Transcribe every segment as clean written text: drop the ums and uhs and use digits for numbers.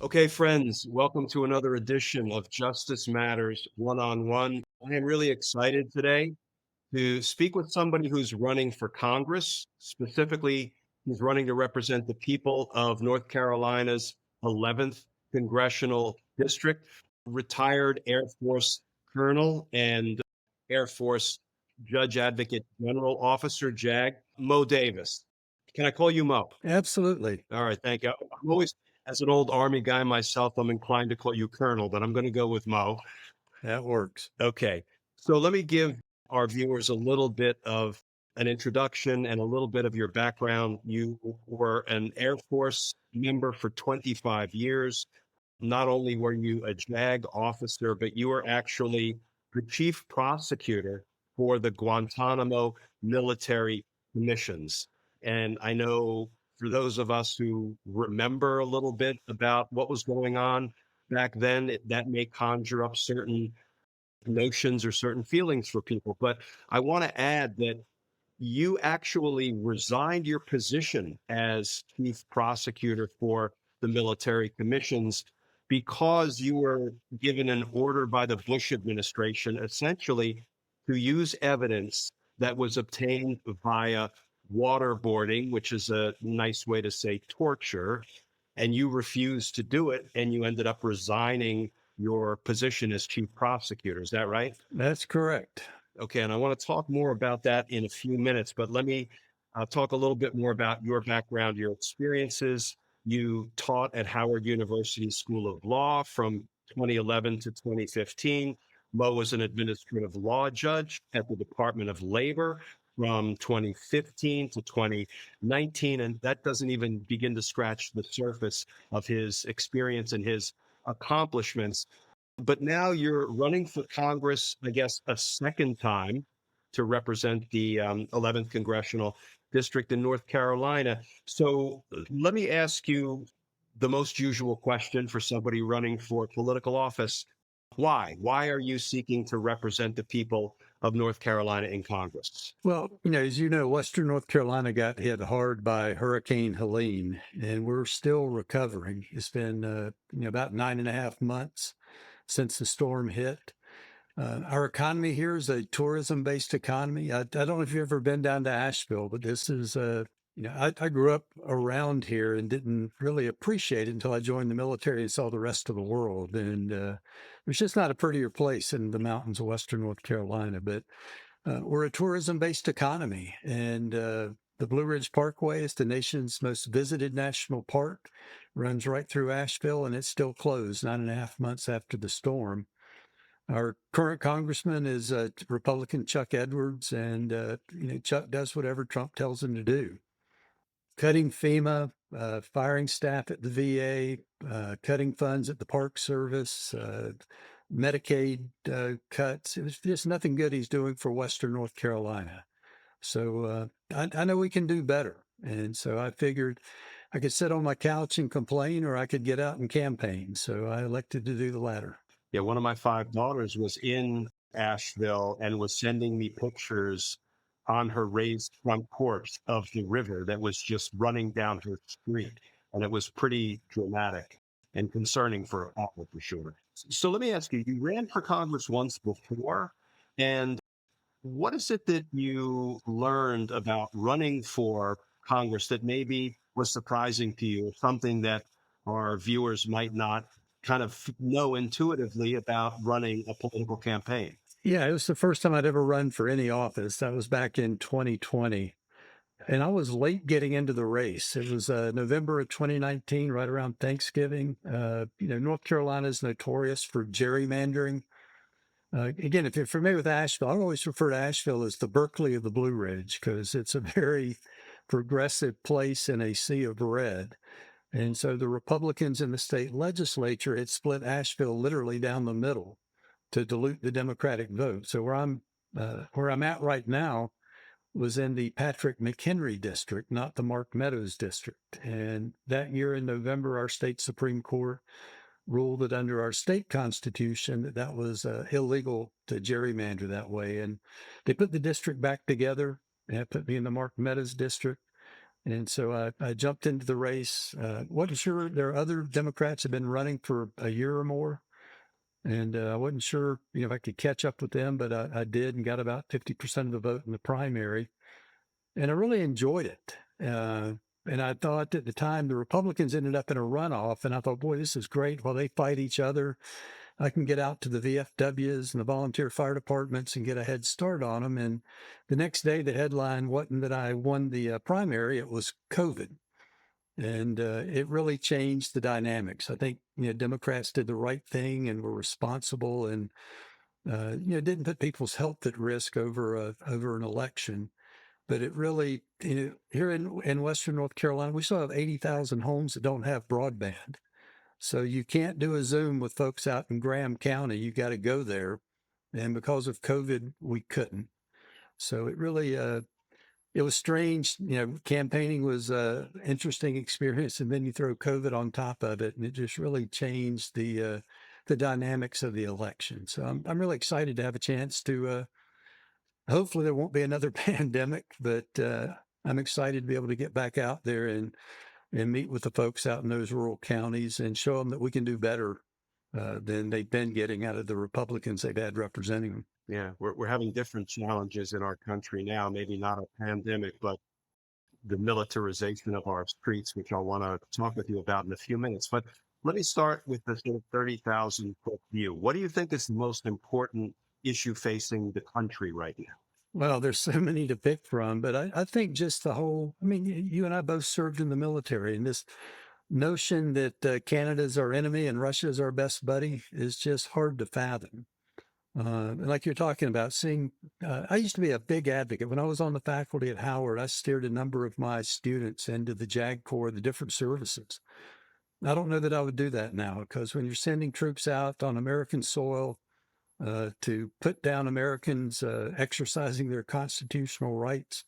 Okay, friends, welcome to another edition of Justice Matters One-on-One. I am really excited today to speak with somebody who's running for Congress. Specifically, he's running to represent the people of North Carolina's 11th Congressional District, retired Air Force Colonel and Air Force Judge Advocate General Officer, JAG, Moe Davis. Can I call you Mo? Absolutely. All right, thank you. I'm always, as an old Army guy myself, I'm inclined to call you Colonel, but I'm going to go with Mo. That works. Okay. So let me give our viewers a little bit of an introduction and a little bit of your background. You were an Air Force member for 25 years. Not only were you a JAG officer, but you were actually the chief prosecutor for the Guantanamo military commissions. And I know for those of us who remember a little bit about what was going on back then, that may conjure up certain notions or certain feelings for people. But I want to add that you actually resigned your position as chief prosecutor for the military commissions because you were given an order by the Bush administration essentially to use evidence that was obtained via waterboarding, which is a nice way to say torture, and you refused to do it, and you ended up resigning your position as chief prosecutor. Is that right? That's correct. Okay, and I want to talk more about that in a few minutes, but let me talk a little bit more about your background, your experiences. You taught at Howard University School of Law from 2011 to 2015. Mo was an administrative law judge at the Department of Labor from 2015 to 2019, and that doesn't even begin to scratch the surface of his experience and his accomplishments. But now you're running for Congress, I guess, a second time to represent the 11th Congressional District in North Carolina. So let me ask you the most usual question for somebody running for political office. Why? Why are you seeking to represent the people of North Carolina in Congress? Well, as you know, Western North Carolina got hit hard by Hurricane Helene, and we're still recovering. It's been, about 9.5 months since the storm hit. Our economy here is a tourism-based economy. I don't know if you've ever been down to Asheville, but this is, I grew up around here and didn't really appreciate it until I joined the military and saw the rest of the world. And it's just not a prettier place in the mountains of Western North Carolina. But we're a tourism-based economy, and the Blue Ridge Parkway is the nation's most visited national park. Runs right through Asheville, and it's still closed 9.5 months after the storm. Our current congressman is Republican Chuck Edwards, and Chuck does whatever Trump tells him to do. Cutting FEMA, firing staff at the VA, cutting funds at the Park Service, Medicaid cuts. It was just nothing good he's doing for Western North Carolina. So I know we can do better. And so I figured I could sit on my couch and complain, or I could get out and campaign. So I elected to do the latter. Yeah, one of my five daughters was in Asheville and was sending me pictures on her raised front porch of the river that was just running down her street. And it was pretty dramatic and concerning for all for sure. So let me ask you, you ran for Congress once before, and what is it that you learned about running for Congress that maybe was surprising to you, something that our viewers might not kind of know intuitively about running a political campaign? Yeah, it was the first time I'd ever run for any office. That was back in 2020. And I was late getting into the race. It was November of 2019, right around Thanksgiving. North Carolina is notorious for gerrymandering. Again, if you're familiar with Asheville, I always refer to Asheville as the Berkeley of the Blue Ridge because it's a very progressive place in a sea of red. And so the Republicans in the state legislature had split Asheville literally down the middle to dilute the Democratic vote. So where I'm at right now was in the Patrick McHenry district, not the Mark Meadows district. And that year in November, our state Supreme Court ruled that under our state constitution that was illegal to gerrymander that way. And they put the district back together and put me in the Mark Meadows district. And so I jumped into the race. Wasn't sure there are other Democrats have been running for a year or more. And I wasn't sure, if I could catch up with them, but I did and got about 50% of the vote in the primary. And I really enjoyed it. And I thought at the time the Republicans ended up in a runoff, and I thought, boy, this is great. While they fight each other, I can get out to the VFWs and the volunteer fire departments and get a head start on them. And the next day, the headline wasn't that I won the primary; it was COVID, and it really changed the dynamics. I think Democrats did the right thing and were responsible, and didn't put people's health at risk over an election. But it really, here in Western North Carolina, we still have 80,000 homes that don't have broadband. So you can't do a Zoom with folks out in Graham County. You got to go there. And because of COVID, we couldn't. So it really, it was strange. Campaigning was an interesting experience. And then you throw COVID on top of it, and it just really changed the dynamics of the election. So I'm really excited to have a chance to, hopefully there won't be another pandemic, but I'm excited to be able to get back out there and meet with the folks out in those rural counties and show them that we can do better than they've been getting out of the Republicans they've had representing them. Yeah, we're having different challenges in our country now, maybe not a pandemic, but the militarization of our streets, which I want to talk with you about in a few minutes. But let me start with this sort of 30,000 foot view. What do you think is the most important issue facing the country right now? Well, there's so many to pick from, but I think just the whole, you and I both served in the military, and this notion that Canada's our enemy and Russia's our best buddy is just hard to fathom. Like you're talking about, I used to be a big advocate. When I was on the faculty at Howard, I steered a number of my students into the JAG Corps, the different services. I don't know that I would do that now, because when you're sending troops out on American soil to put down Americans exercising their constitutional rights,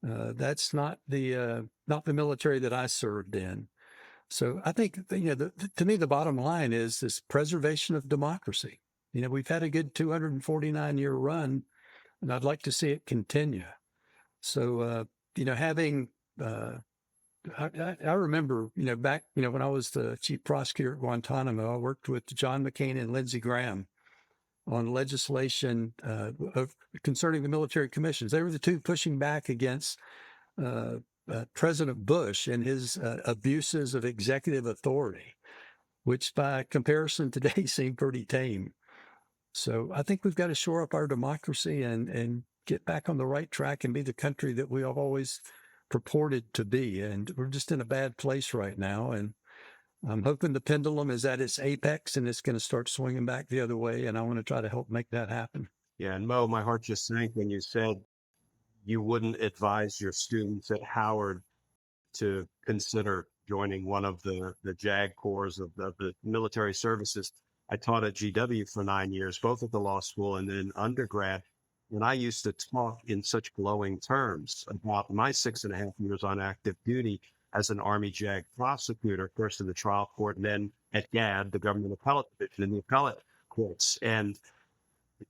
that's not the military that I served in. So I think to me the bottom line is this preservation of democracy. We've had a good 249-year run, and I'd like to see it continue. So having I remember back when I was the chief prosecutor at Guantanamo, I worked with John McCain and Lindsey Graham on legislation concerning the military commissions. They were the two pushing back against President Bush and his abuses of executive authority, which by comparison today seem pretty tame. So I think we've got to shore up our democracy and get back on the right track and be the country that we have always purported to be. And we're just in a bad place right now. And I'm hoping the pendulum is at its apex and it's going to start swinging back the other way. And I want to try to help make that happen. Yeah, and Mo, my heart just sank when you said you wouldn't advise your students at Howard to consider joining one of the JAG corps of the military services. I taught at GW for 9 years, both at the law school and then undergrad. And I used to talk in such glowing terms about my 6.5 years on active duty as an Army JAG prosecutor, first in the trial court and then at GAD, the government appellate division in the appellate courts. And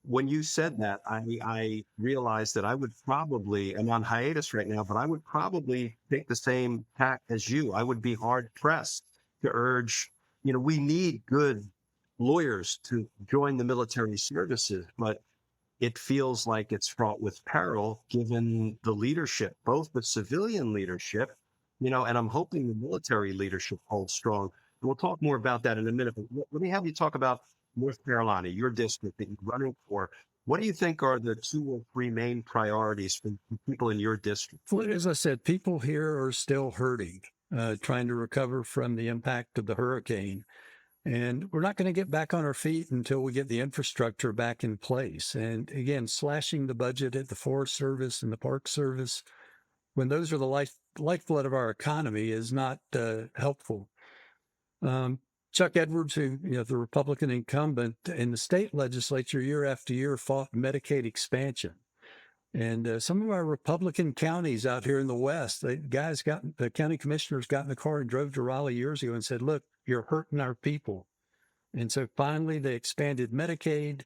when you said that, I realized that I would probably, I'm on hiatus right now, but I would probably take the same tack as you. I would be hard pressed to urge, we need good lawyers to join the military services, but it feels like it's fraught with peril given the leadership, both the civilian leadership, and I'm hoping the military leadership holds strong. And we'll talk more about that in a minute, but let me have you talk about North Carolina, your district that you're running for. What do you think are the 2 or 3 main priorities for people in your district? Well, as I said, people here are still hurting, trying to recover from the impact of the hurricane. And we're not going to get back on our feet until we get the infrastructure back in place. And again, slashing the budget at the Forest Service and the Park Service, when those are the lifeblood of our economy, is not helpful. Chuck Edwards, who, the Republican incumbent in the state legislature year after year, fought Medicaid expansion. And some of our Republican counties out here in the West, the county commissioners got in the car and drove to Raleigh years ago and said, look, you're hurting our people. And so finally they expanded Medicaid.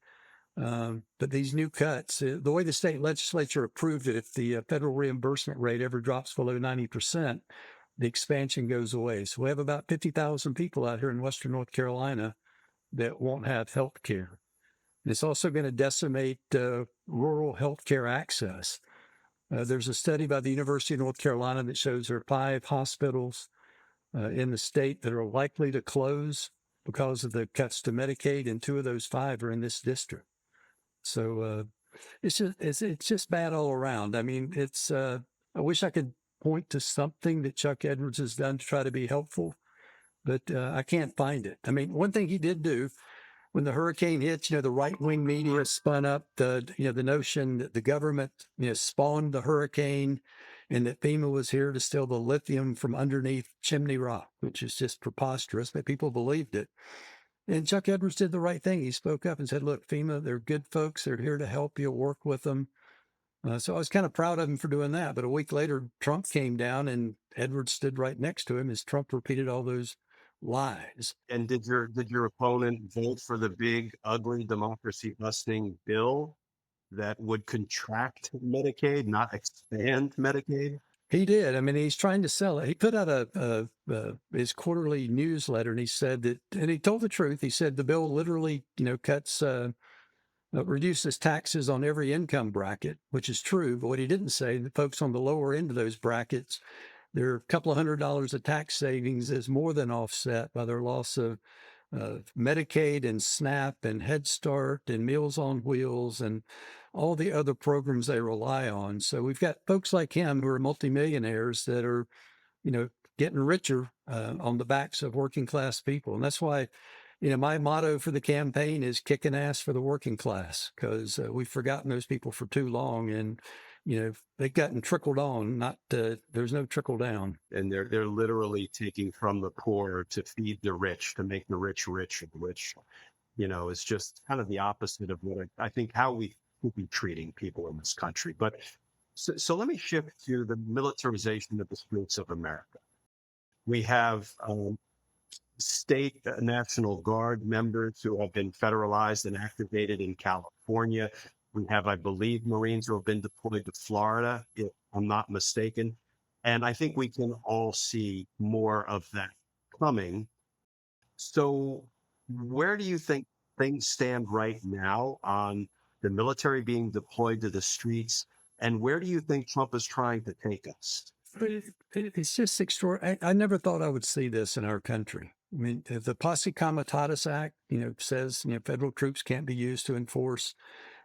But these new cuts, the way the state legislature approved it, if the federal reimbursement rate ever drops below 90%, the expansion goes away. So we have about 50,000 people out here in Western North Carolina that won't have health care. It's also going to decimate rural health care access. There's a study by the University of North Carolina that shows there are 5 hospitals in the state that are likely to close because of the cuts to Medicaid, and 2 of those 5 are in this district. So it's just bad all around. I mean, I wish I could point to something that Chuck Edwards has done to try to be helpful, but I can't find it. I mean, one thing he did do when the hurricane hit, the right-wing media spun up the notion that the government, spawned the hurricane and that FEMA was here to steal the lithium from underneath Chimney Rock, which is just preposterous, but people believed it. And Chuck Edwards did the right thing. He spoke up and said, look, FEMA, they're good folks. They're here to help you, work with them. So I was kind of proud of him for doing that. But a week later, Trump came down and Edwards stood right next to him as Trump repeated all those lies. And did your opponent vote for the big, ugly, democracy busting bill that would contract Medicaid, not expand Medicaid? He did. I mean, he's trying to sell it. He put out his quarterly newsletter, and he said that, and he told the truth. He said the bill literally, cuts, reduces taxes on every income bracket, which is true. But what he didn't say, the folks on the lower end of those brackets, their couple of $100 of tax savings is more than offset by their loss of Medicaid and SNAP and Head Start and Meals on Wheels and all the other programs they rely on. So we've got folks like him who are multimillionaires that are, getting richer on the backs of working class people. And that's why, my motto for the campaign is kicking ass for the working class, because we've forgotten those people for too long. And, they've gotten trickled on, there's no trickle down. And they're literally taking from the poor to feed the rich, to make the rich richer, which, is just kind of the opposite of what I think how we should be treating people in this country. But so let me shift to the militarization of the streets of America. We have state National Guard members who have been federalized and activated in California. We have, I believe, Marines who have been deployed to Florida, if I'm not mistaken. And I think we can all see more of that coming. So where do you think things stand right now on the military being deployed to the streets? And where do you think Trump is trying to take us? But it's just extraordinary. I never thought I would see this in our country. I mean, the Posse Comitatus Act, says, federal troops can't be used to enforce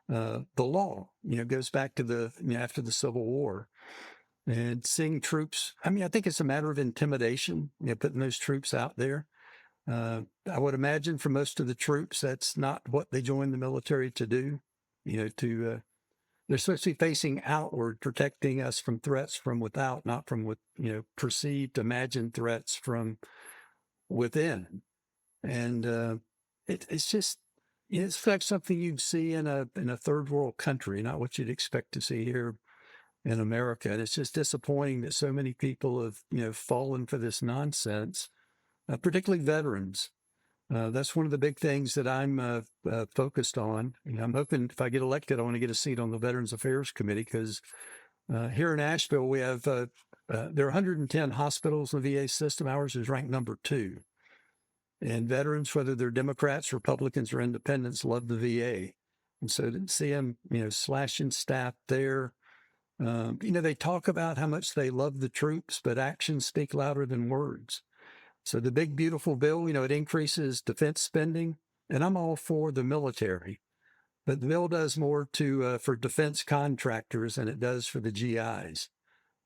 the law. Goes back to after the Civil War. And seeing troops, I mean, I think it's a matter of intimidation, putting those troops out there. I would imagine for most of the troops, that's not what they joined the military to do. They're supposed to be facing outward, protecting us from threats from without, not from perceived, imagined threats from within. And it's just, it's like something you'd see in a third world country, not what you'd expect to see here in America. And it's just disappointing that so many people have, fallen for this nonsense, particularly veterans. That's one of the big things that I'm focused on. I'm hoping if I get elected, I want to get a seat on the Veterans Affairs Committee, because here in Asheville, we have, there are 110 hospitals in the VA system. Ours is ranked number 2. And veterans, whether they're Democrats, Republicans, or independents, love the VA. And so to see them, slashing staff there, they talk about how much they love the troops, but actions speak louder than words. So the big, beautiful bill, it increases defense spending, and I'm all for the military, but the bill does more for defense contractors than it does for the GIs.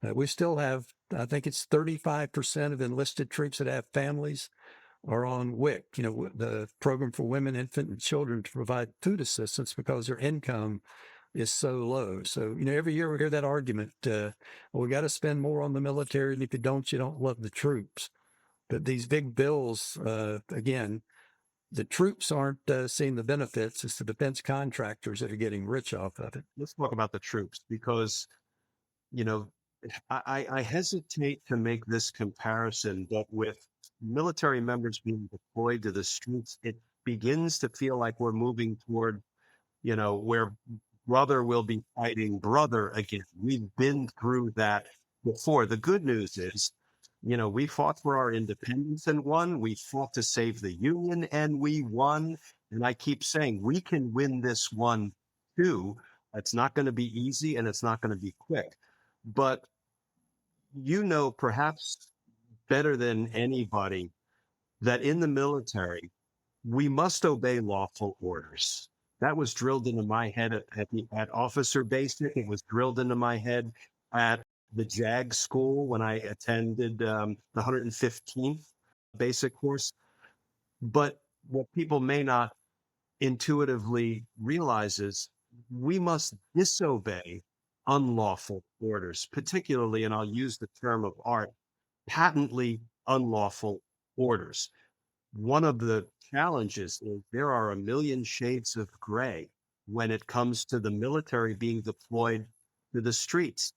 We still have, I think it's 35% of enlisted troops that have families are on WIC, the Program for Women, Infant, and Children, to provide food assistance because their income is so low. So, every year we hear that argument, well, we got to spend more on the military, and if you don't love the troops. But these big bills, again, the troops aren't seeing the benefits. It's the defense contractors that are getting rich off of it. Let's talk about the troops, because, I hesitate to make this comparison, but with military members being deployed to the streets, it begins to feel like we're moving toward, where brother will be fighting brother again. We've been through that before. The good news is, we fought for our independence and won. We fought to save the Union and we won. And I keep saying we can win this one too. It's not going to be easy and it's not going to be quick. But perhaps better than anybody that in the military, we must obey lawful orders. That was drilled into my head at officer basic. It was drilled into my head at the JAG school when I attended the 115th basic course. But what people may not intuitively realize is we must disobey unlawful orders, particularly, and I'll use the term of art, patently unlawful orders. One of the challenges is there are a million shades of gray when it comes to the military being deployed to the streets.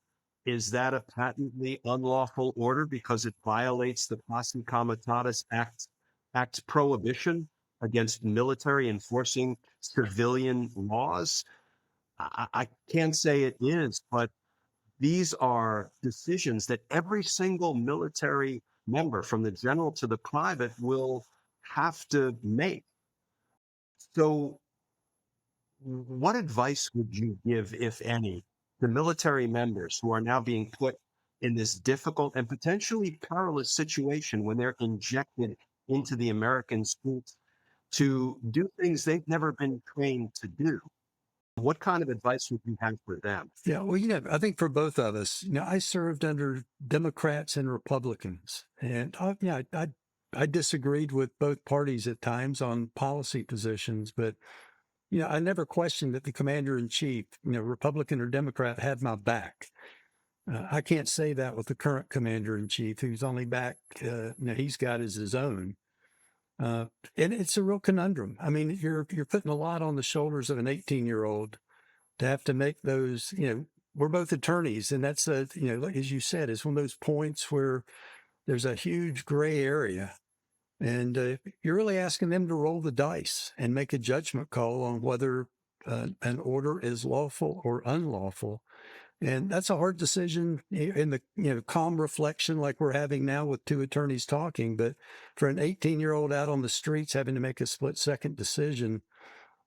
Is that a patently unlawful order because it violates the Posse Comitatus Act's prohibition against military enforcing civilian laws? I can't say it is, but these are decisions that every single military member, from the general to the private, will have to make. So, what advice would you give, if any, to military members who are now being put in this difficult and potentially perilous situation when they're injected into the American schools to do things they've never been trained to do? What kind of advice would you have for them? Yeah, well, I think for both of us, I served under Democrats and Republicans, and I disagreed with both parties at times on policy positions, but I never questioned that the commander in chief, Republican or Democrat, had my back. I can't say that with the current commander in chief, whose only back he's got is his own. And it's a real conundrum. I mean, you're putting a lot on the shoulders of an 18-year-old to have to make those. We're both attorneys, and that's like as you said, it's one of those points where there's a huge gray area, and you're really asking them to roll the dice and make a judgment call on whether an order is lawful or unlawful. And that's a hard decision in the calm reflection like we're having now with two attorneys talking. But for an 18-year-old out on the streets having to make a split-second decision,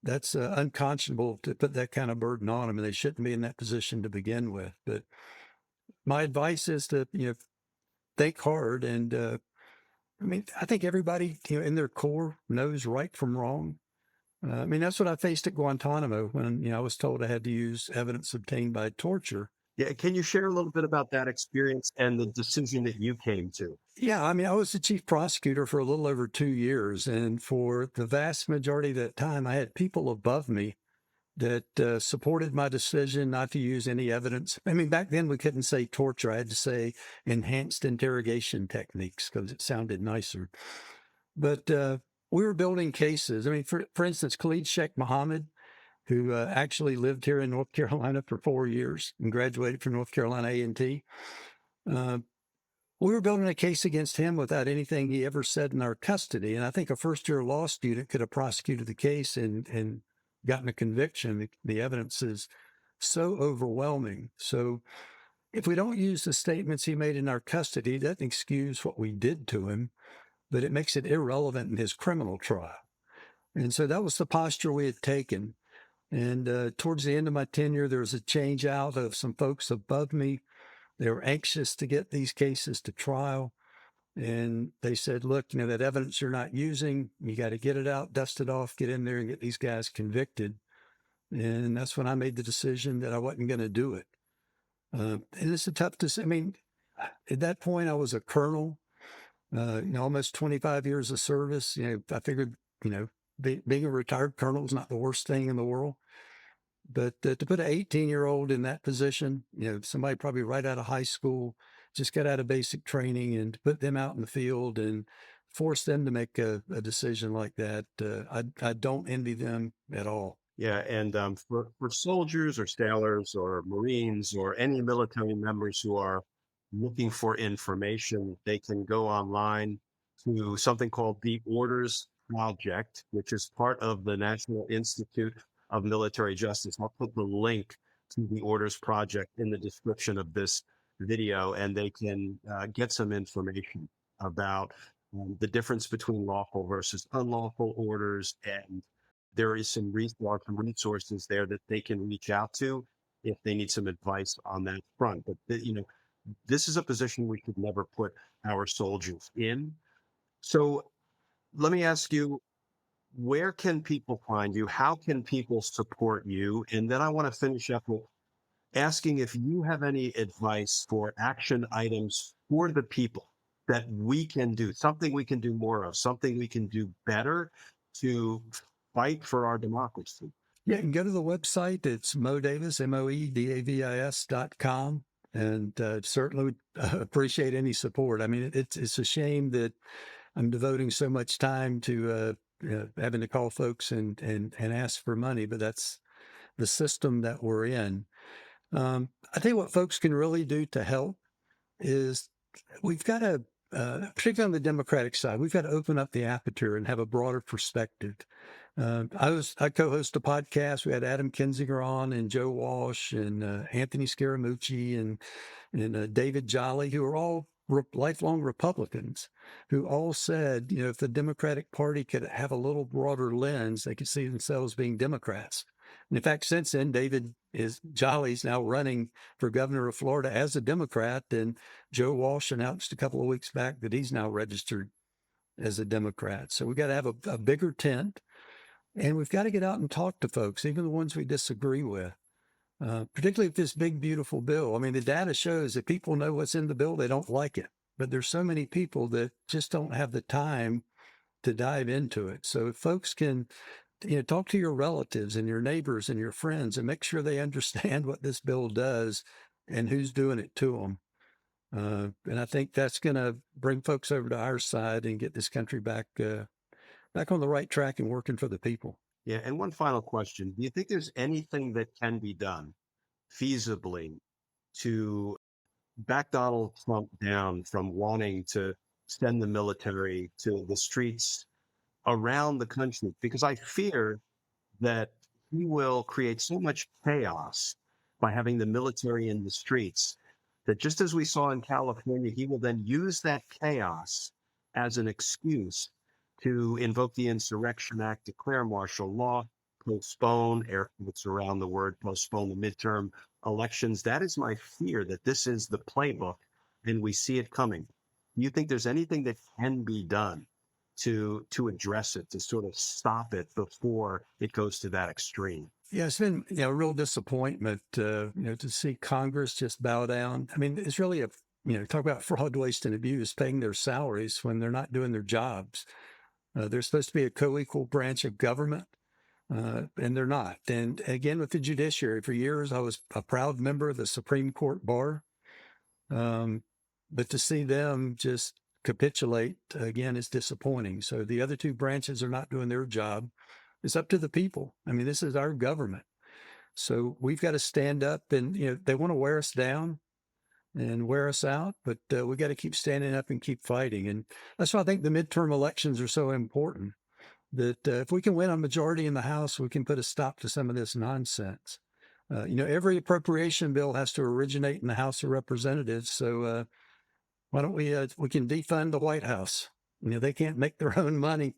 that's unconscionable to put that kind of burden on them, and they shouldn't be in that position to begin with. But my advice is to think hard, and I mean, I think everybody in their core knows right from wrong. I mean, that's what I faced at Guantanamo when I was told I had to use evidence obtained by torture. Yeah, can you share a little bit about that experience and the decision that you came to? Yeah, I mean, I was the chief prosecutor for a little over 2 years, and for the vast majority of that time, I had people above me that supported my decision not to use any evidence. I mean, back then we couldn't say torture; I had to say enhanced interrogation techniques because it sounded nicer. But we were building cases. I mean, for instance, Khalid Sheikh Mohammed, who actually lived here in North Carolina for 4 years and graduated from North Carolina A&T. We were building a case against him without anything he ever said in our custody. And I think a first-year law student could have prosecuted the case and gotten a conviction. The evidence is so overwhelming. So if we don't use the statements he made in our custody, that doesn't excuse what we did to him, but it makes it irrelevant in his criminal trial. And so that was the posture we had taken. And towards the end of my tenure, there was a change out of some folks above me. They were anxious to get these cases to trial. And they said, look, that evidence you're not using, you got to get it out, dust it off, get in there and get these guys convicted. And that's when I made the decision that I wasn't going to do it. And it's a tough decision. I mean, at that point, I was a colonel, almost 25 years of service. I figured, being a retired colonel is not the worst thing in the world. But to put an 18-year-old in that position, somebody probably right out of high school, just got out of basic training, and to put them out in the field and force them to make a decision like that, I don't envy them at all. Yeah, and for soldiers or sailors or Marines or any military members who are looking for information, they can go online to something called the Orders Project, which is part of the National Institute of military justice. I'll put the link to the Orders Project in the description of this video, and they can get some information about the difference between lawful versus unlawful orders. And there is some resources there that they can reach out to if they need some advice on that front. But, this is a position we could never put our soldiers in. So let me ask you, where can people find you? How can people support you? And then I want to finish up with asking if you have any advice for action items for the people that we can do, something we can do more of, something we can do better to fight for our democracy. Yeah, you can go to the website. It's Moe Davis, MOEDAVIS.com. And certainly would appreciate any support. I mean, it's a shame that I'm devoting so much time to having to call folks and ask for money, but that's the system that we're in. I tell you what folks can really do to help is we've got to, particularly on the Democratic side, we've got to open up the aperture and have a broader perspective. I co-host a podcast. We had Adam Kinzinger on, and Joe Walsh, and Anthony Scaramucci, and David Jolly, who are all lifelong Republicans, who all said, if the Democratic Party could have a little broader lens, they could see themselves being Democrats. And in fact, since then, Jolly's now running for governor of Florida as a Democrat, and Joe Walsh announced a couple of weeks back that he's now registered as a Democrat. So we've got to have a bigger tent. And we've got to get out and talk to folks, even the ones we disagree with, particularly with this big, beautiful bill. I mean, the data shows that people know what's in the bill. They don't like it. But there's so many people that just don't have the time to dive into it. So if folks can, talk to your relatives and your neighbors and your friends and make sure they understand what this bill does and who's doing it to them. And I think that's going to bring folks over to our side and get this country back on the right track and working for the people. Yeah. And one final question. Do you think there's anything that can be done feasibly to back Donald Trump down from wanting to send the military to the streets around the country? Because I fear that he will create so much chaos by having the military in the streets that, just as we saw in California, he will then use that chaos as an excuse to invoke the Insurrection Act, declare martial law, postpone, air quotes around the word, postpone the midterm elections. That is my fear, that this is the playbook and we see it coming. Do you think there's anything that can be done to address it, to sort of stop it before it goes to that extreme? Yeah, it's been a real disappointment, to see Congress just bow down. I mean, it's really talk about fraud, waste, and abuse, paying their salaries when they're not doing their jobs. They're supposed to be a co-equal branch of government, and they're not. And again, with the judiciary, for years, I was a proud member of the Supreme Court bar. But to see them just capitulate again is disappointing. So the other two branches are not doing their job. It's up to the people. I mean, this is our government. So we've got to stand up, and, they want to wear us down and wear us out, but we got to keep standing up and keep fighting. And that's why I think the midterm elections are so important, that if we can win a majority in the House, we can put a stop to some of this nonsense. Every appropriation bill has to originate in the House of Representatives. So why don't we can defund the White House? They can't make their own money.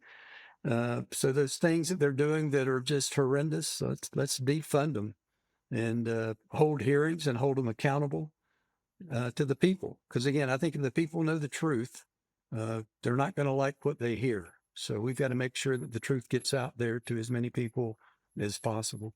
So those things that they're doing that are just horrendous, let's defund them and hold hearings and hold them accountable to the people. Because again, I think if the people know the truth, they're not going to like what they hear. So we've got to make sure that the truth gets out there to as many people as possible.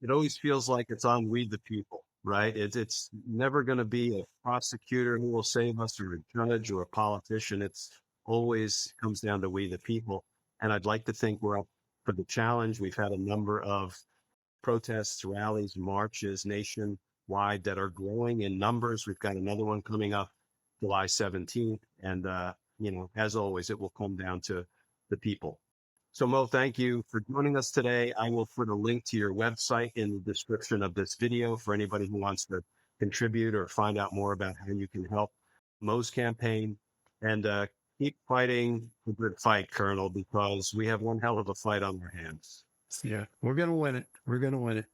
It always feels like it's on we the people, right? It's never going to be a prosecutor who will save us, or a judge, or a politician. It's always comes down to we the people. And I'd like to think we're up for the challenge. We've had a number of protests, rallies, marches nationwide that are growing in numbers. We've got another one coming up July 17th. And, as always, it will come down to the people. So, Mo, thank you for joining us today. I will put a link to your website in the description of this video for anybody who wants to contribute or find out more about how you can help Mo's campaign. And keep fighting the good fight, Colonel, because we have one hell of a fight on our hands. Yeah, we're going to win it. We're going to win it.